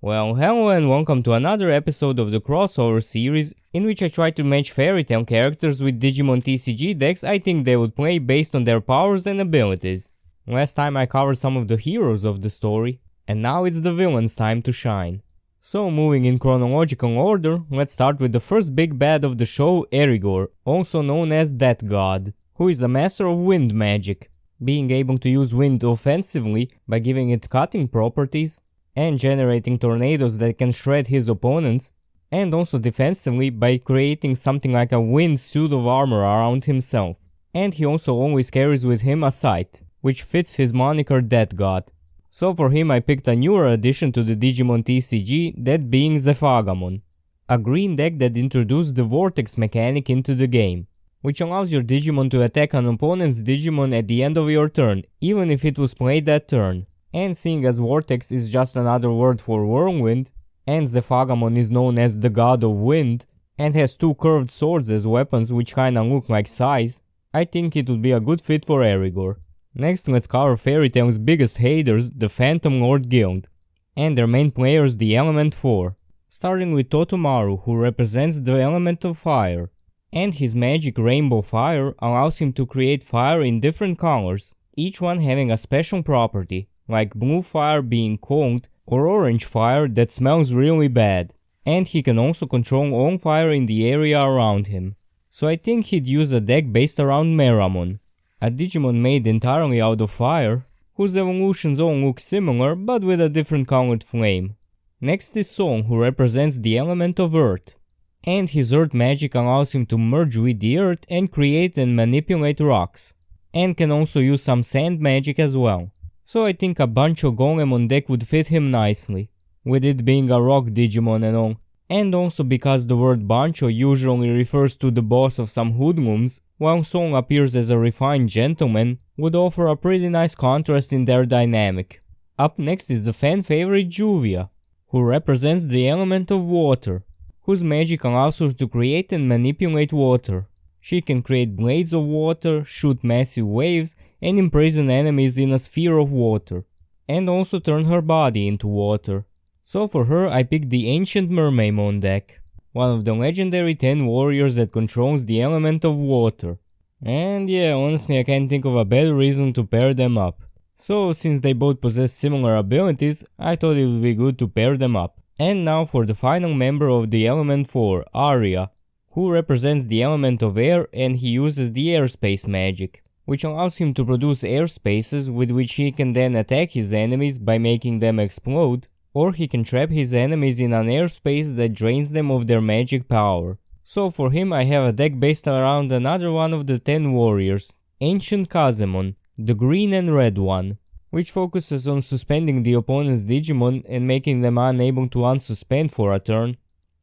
Well, hello and welcome to another episode of the crossover series, in which I try to match fairy tale characters with Digimon TCG decks I think they would play based on their powers and abilities. Last time I covered some of the heroes of the story, and now it's the villains' time to shine. So moving in chronological order, let's start with the first big bad of the show, Erigor, also known as Death God, who is a master of wind magic, being able to use wind offensively by giving it cutting properties, and generating tornadoes that can shred his opponents, and also defensively by creating something like a wind suit of armor around himself. And he also always carries with him a scythe, which fits his moniker Death God. So for him I picked a newer addition to the Digimon TCG, that being Zefagamon, a green deck that introduced the Vortex mechanic into the game, which allows your Digimon to attack an opponent's Digimon at the end of your turn, even if it was played that turn. And seeing as Vortex is just another word for whirlwind, and Zefagamon is known as the god of wind, and has two curved swords as weapons which kinda look like scythes, I think it would be a good fit for Erigor. Next let's cover Fairy Tail's biggest haters, the Phantom Lord Guild, and their main players, the Element 4, starting with Totomaru, who represents the element of fire, and his magic Rainbow Fire allows him to create fire in different colors, each one having a special property, like blue fire being cold or orange fire that smells really bad, and he can also control all fire in the area around him. So I think he'd use a deck based around Meramon, a Digimon made entirely out of fire, whose evolutions all look similar but with a different colored flame. Next is Song, who represents the element of earth, and his earth magic allows him to merge with the earth and create and manipulate rocks, and can also use some sand magic as well. So I think a Bancho Golemon deck would fit him nicely, with it being a rock Digimon and all, and also because the word Bancho usually refers to the boss of some hoodlums, while Song appears as a refined gentleman, would offer a pretty nice contrast in their dynamic. Up next is the fan favorite Juvia, who represents the element of water, whose magic allows her to create and manipulate water. She can create blades of water, shoot massive waves, and imprison enemies in a sphere of water, and also turn her body into water. So for her I picked the Ancient Mermaimon deck, one of the legendary 10 warriors that controls the element of water. And yeah, honestly I can't think of a better reason to pair them up. So since they both possess similar abilities, I thought it would be good to pair them up. And now for the final member of the Element 4, Aria, who represents the element of air, and he uses the airspace magic, which allows him to produce air spaces with which he can then attack his enemies by making them explode, or he can trap his enemies in an airspace that drains them of their magic power. So for him I have a deck based around another one of the 10 warriors, Ancient Kazemon, the green and red one, which focuses on suspending the opponent's Digimon and making them unable to unsuspend for a turn,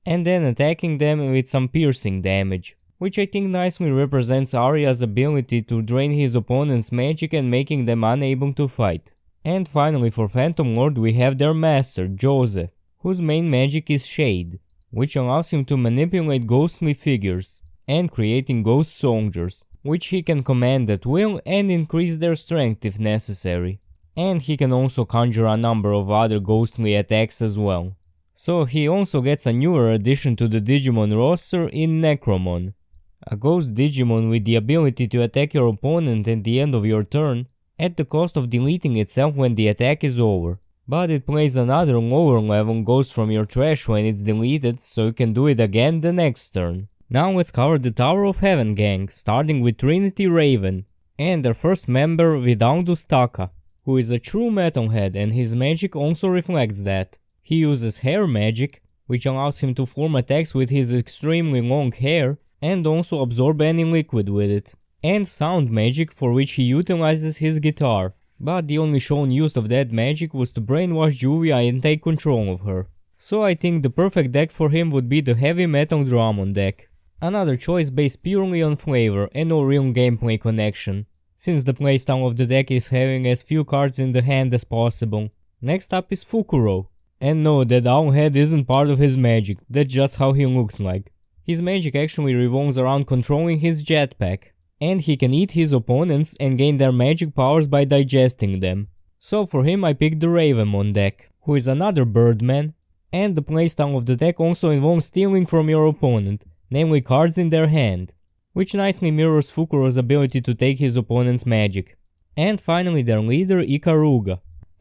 and then attacking them with some piercing damage, which I think nicely represents Aria's ability to drain his opponent's magic and making them unable to fight. And finally for Phantom Lord we have their master, Jose, whose main magic is Shade, which allows him to manipulate ghostly figures, and creating ghost soldiers, which he can command at will and increase their strength if necessary. And he can also conjure a number of other ghostly attacks as well. So he also gets a newer addition to the Digimon roster in Necromon, a ghost Digimon with the ability to attack your opponent at the end of your turn, at the cost of deleting itself when the attack is over. But it plays another lower level ghost from your trash when it's deleted, so you can do it again the next turn. Now let's cover the Tower of Heaven gang, starting with Trinity Raven, and their first member Vidaldus Taka, who is a true metalhead, and his magic also reflects that. He uses hair magic, which allows him to form attacks with his extremely long hair, and also absorb any liquid with it, and sound magic, for which he utilizes his guitar, but the only shown use of that magic was to brainwash Juvia and take control of her. So I think the perfect deck for him would be the Heavy Metal Dramon deck, another choice based purely on flavor and no real gameplay connection, since the playstyle of the deck is having as few cards in the hand as possible. Next up is Fukuro. And no, that owl head isn't part of his magic, that's just how he looks like. His magic actually revolves around controlling his jetpack, and he can eat his opponents and gain their magic powers by digesting them. So for him I picked the Ravenmon deck, who is another Birdman, And the playstyle of the deck also involves stealing from your opponent, namely cards in their hand, which nicely mirrors Fukuro's ability to take his opponent's magic. And finally their leader Ikaruga,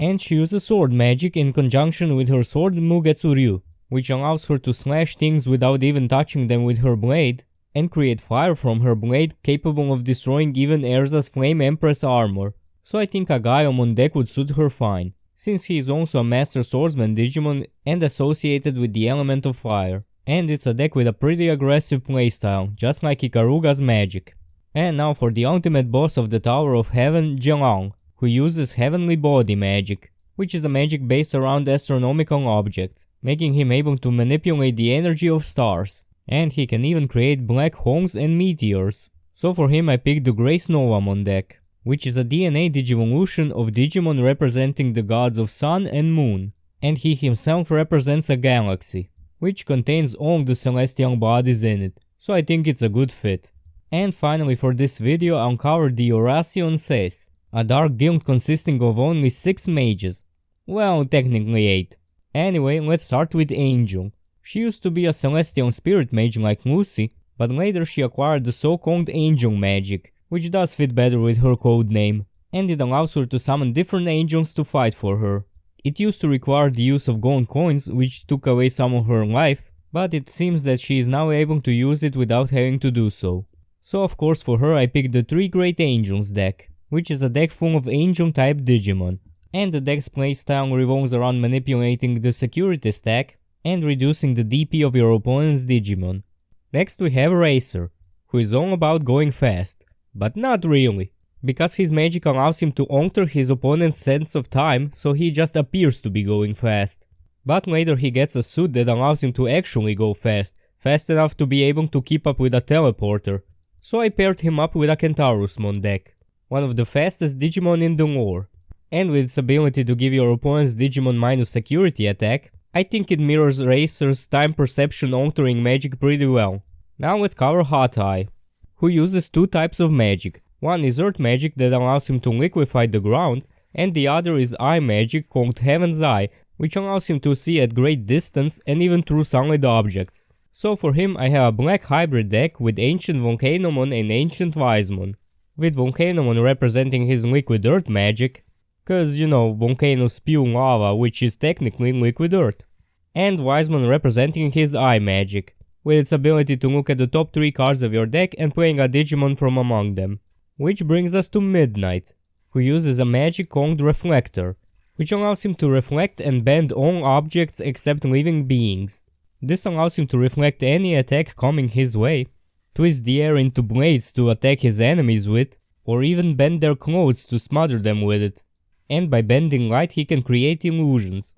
and she uses sword magic in conjunction with her sword Mugetsu Ryu, which allows her to slash things without even touching them with her blade, and create fire from her blade capable of destroying even Erza's Flame Empress armor. So I think a Gaiamon deck would suit her fine, since he is also a Master Swordsman Digimon and associated with the element of fire. And it's a deck with a pretty aggressive playstyle, just like Ikaruga's magic. And now for the ultimate boss of the Tower of Heaven, Jellal, who uses Heavenly Body magic, which is a magic based around astronomical objects, making him able to manipulate the energy of stars. And he can even create black holes and meteors. So for him I picked the Grace Novamon deck, which is a DNA digivolution of Digimon representing the gods of Sun and Moon, and he himself represents a galaxy, which contains all the celestial bodies in it, so I think it's a good fit. And finally for this video I'll cover the Oracion Ses, a dark guild consisting of only 6 mages. Well, technically 8. Anyway, let's start with Angel. She used to be a celestial spirit mage like Lucy, but later she acquired the so-called Angel magic, which does fit better with her code name, and it allows her to summon different angels to fight for her. It used to require the use of gold coins, which took away some of her life, but it seems that she is now able to use it without having to do so. So of course for her I picked the 3 Great Angels deck, which is a deck full of angel type Digimon, and the deck's playstyle revolves around manipulating the security stack and reducing the DP of your opponent's Digimon. Next we have Racer, who is all about going fast, but not really, because his magic allows him to alter his opponent's sense of time, so he just appears to be going fast. But later he gets a suit that allows him to actually go fast enough to be able to keep up with a teleporter. So I paired him up with a Kentaurusmon deck, one of the fastest Digimon in the lore. And with its ability to give your opponent's Digimon minus security attack, I think it mirrors Racer's time perception altering magic pretty well. Now let's cover Hoteye, who uses 2 types of magic. One is earth magic that allows him to liquefy the ground, and the other is eye magic called Heaven's Eye, which allows him to see at great distance and even through solid objects. So for him I have a black hybrid deck with Ancient Volcanomon and Ancient Wisemon, with Volcanomon representing his liquid earth magic, cause you know, volcanoes spew lava, which is technically liquid earth. And Wisemon representing his eye magic, with its ability to look at the top 3 cards of your deck and playing a Digimon from among them. Which brings us to Midnight, who uses a magic called Reflector, which allows him to reflect and bend all objects except living beings. This allows him to reflect any attack coming his way, twist the air into blades to attack his enemies with, or even bend their clothes to smother them with it. And by bending light he can create illusions.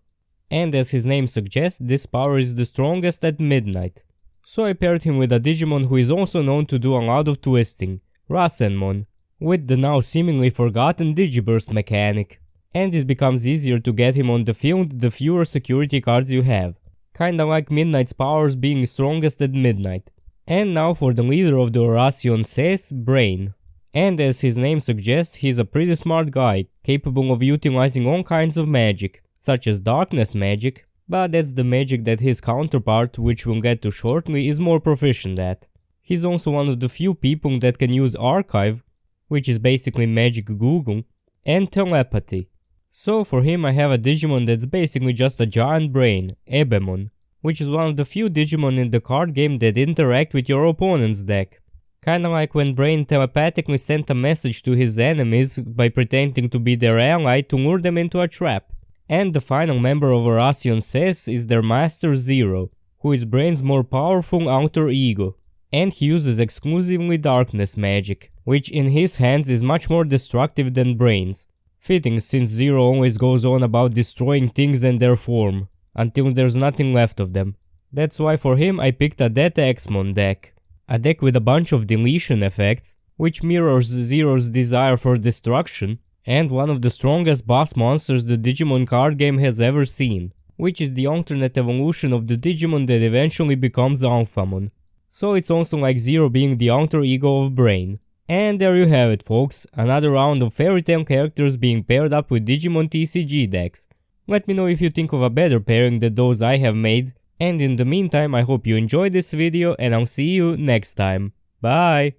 And as his name suggests, this power is the strongest at midnight. So I paired him with a Digimon who is also known to do a lot of twisting, Rasenmon, with the now seemingly forgotten Digiburst mechanic. And it becomes easier to get him on the field the fewer security cards you have, kinda like Midnight's powers being strongest at midnight. And now for the leader of the Oracion Ses, Brain. And as his name suggests, he's a pretty smart guy, capable of utilizing all kinds of magic, such as darkness magic, but that's the magic that his counterpart, which we'll get to shortly, is more proficient at. He's also one of the few people that can use Archive, which is basically Magic Google, and Telepathy. So for him I have a Digimon that's basically just a giant brain, Ebemon, which is one of the few Digimon in the card game that interact with your opponent's deck. Kinda like when Brain telepathically sent a message to his enemies by pretending to be their ally to lure them into a trap. And the final member of Oracion Ses is their Master Zero, who is Brain's more powerful alter ego. And he uses exclusively darkness magic, which in his hands is much more destructive than Brain's. Fitting, since Zero always goes on about destroying things and their form, until there's nothing left of them. That's why for him I picked a Deta Exmon deck. A deck with a bunch of deletion effects, which mirrors Zero's desire for destruction, and one of the strongest boss monsters the Digimon card game has ever seen, which is the alternate evolution of the Digimon that eventually becomes Alphamon. So it's also like Zero being the alter ego of Brain. And there you have it folks, another round of fairy tale characters being paired up with Digimon TCG decks. Let me know if you think of a better pairing than those I have made, and in the meantime I hope you enjoyed this video and I'll see you next time. Bye!